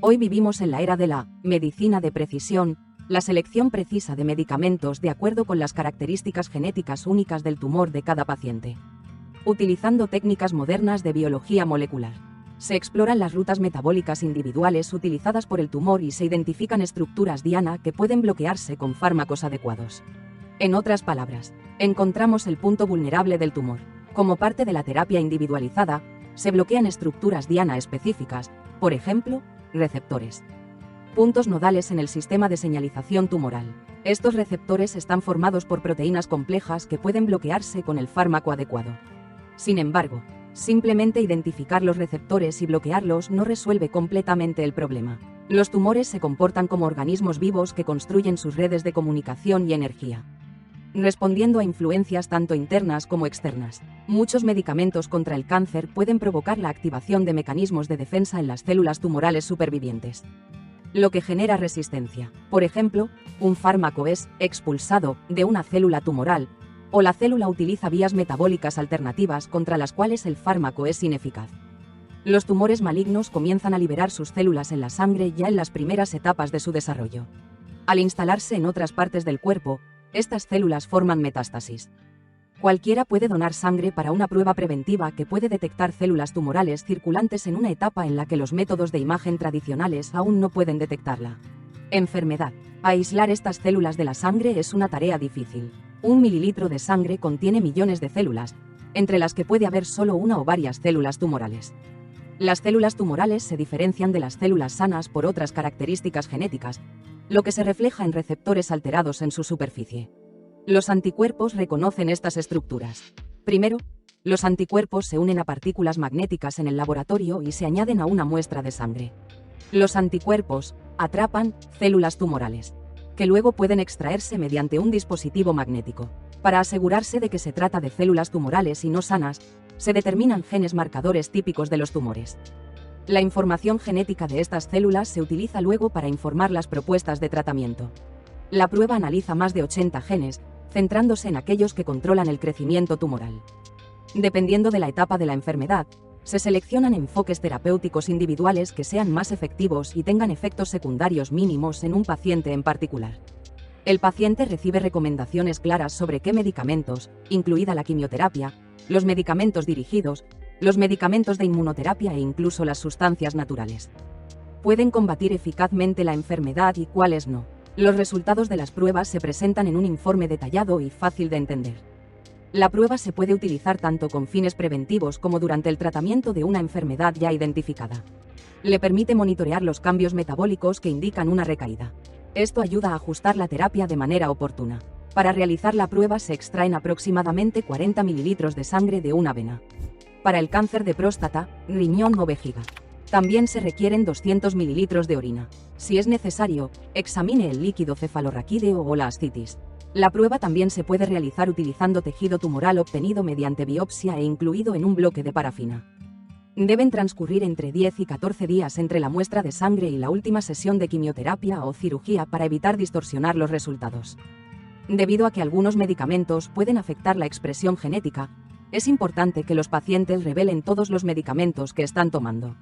Hoy vivimos en la era de la medicina de precisión, la selección precisa de medicamentos de acuerdo con las características genéticas únicas del tumor de cada paciente. Utilizando técnicas modernas de biología molecular, se exploran las rutas metabólicas individuales utilizadas por el tumor y se identifican estructuras diana que pueden bloquearse con fármacos adecuados. En otras palabras, encontramos el punto vulnerable del tumor. Como parte de la terapia individualizada, se bloquean estructuras diana específicas, por ejemplo, receptores. Puntos nodales en el sistema de señalización tumoral. Estos receptores están formados por proteínas complejas que pueden bloquearse con el fármaco adecuado. Sin embargo, simplemente identificar los receptores y bloquearlos no resuelve completamente el problema. Los tumores se comportan como organismos vivos que construyen sus redes de comunicación y energía, respondiendo a influencias tanto internas como externas. Muchos medicamentos contra el cáncer pueden provocar la activación de mecanismos de defensa en las células tumorales supervivientes, lo que genera resistencia. Por ejemplo, un fármaco es expulsado de una célula tumoral, o la célula utiliza vías metabólicas alternativas contra las cuales el fármaco es ineficaz. Los tumores malignos comienzan a liberar sus células en la sangre ya en las primeras etapas de su desarrollo. Al instalarse en otras partes del cuerpo, estas células forman metástasis. Cualquiera puede donar sangre para una prueba preventiva que puede detectar células tumorales circulantes en una etapa en la que los métodos de imagen tradicionales aún no pueden detectarla. Enfermedad. Aislar estas células de la sangre es una tarea difícil. 1 mililitro de sangre contiene millones de células, entre las que puede haber solo una o varias células tumorales. Las células tumorales se diferencian de las células sanas por otras características genéticas, lo que se refleja en receptores alterados en su superficie. Los anticuerpos reconocen estas estructuras. Primero, los anticuerpos se unen a partículas magnéticas en el laboratorio y se añaden a una muestra de sangre. Los anticuerpos atrapan células tumorales, que luego pueden extraerse mediante un dispositivo magnético. Para asegurarse de que se trata de células tumorales y no sanas, se determinan genes marcadores típicos de los tumores. La información genética de estas células se utiliza luego para informar las propuestas de tratamiento. La prueba analiza más de 80 genes, centrándose en aquellos que controlan el crecimiento tumoral. Dependiendo de la etapa de la enfermedad, se seleccionan enfoques terapéuticos individuales que sean más efectivos y tengan efectos secundarios mínimos en un paciente en particular. El paciente recibe recomendaciones claras sobre qué medicamentos, incluida la quimioterapia, los medicamentos dirigidos, los medicamentos de inmunoterapia e incluso las sustancias naturales pueden combatir eficazmente la enfermedad y cuáles no. Los resultados de las pruebas se presentan en un informe detallado y fácil de entender. La prueba se puede utilizar tanto con fines preventivos como durante el tratamiento de una enfermedad ya identificada. Le permite monitorear los cambios metabólicos que indican una recaída. Esto ayuda a ajustar la terapia de manera oportuna. Para realizar la prueba se extraen aproximadamente 40 mililitros de sangre de una vena. Para el cáncer de próstata, riñón o vejiga, también se requieren 200 mililitros de orina. Si es necesario, examine el líquido cefalorraquídeo o la ascitis. La prueba también se puede realizar utilizando tejido tumoral obtenido mediante biopsia e incluido en un bloque de parafina. Deben transcurrir entre 10 y 14 días entre la muestra de sangre y la última sesión de quimioterapia o cirugía para evitar distorsionar los resultados. Debido a que algunos medicamentos pueden afectar la expresión genética, es importante que los pacientes revelen todos los medicamentos que están tomando.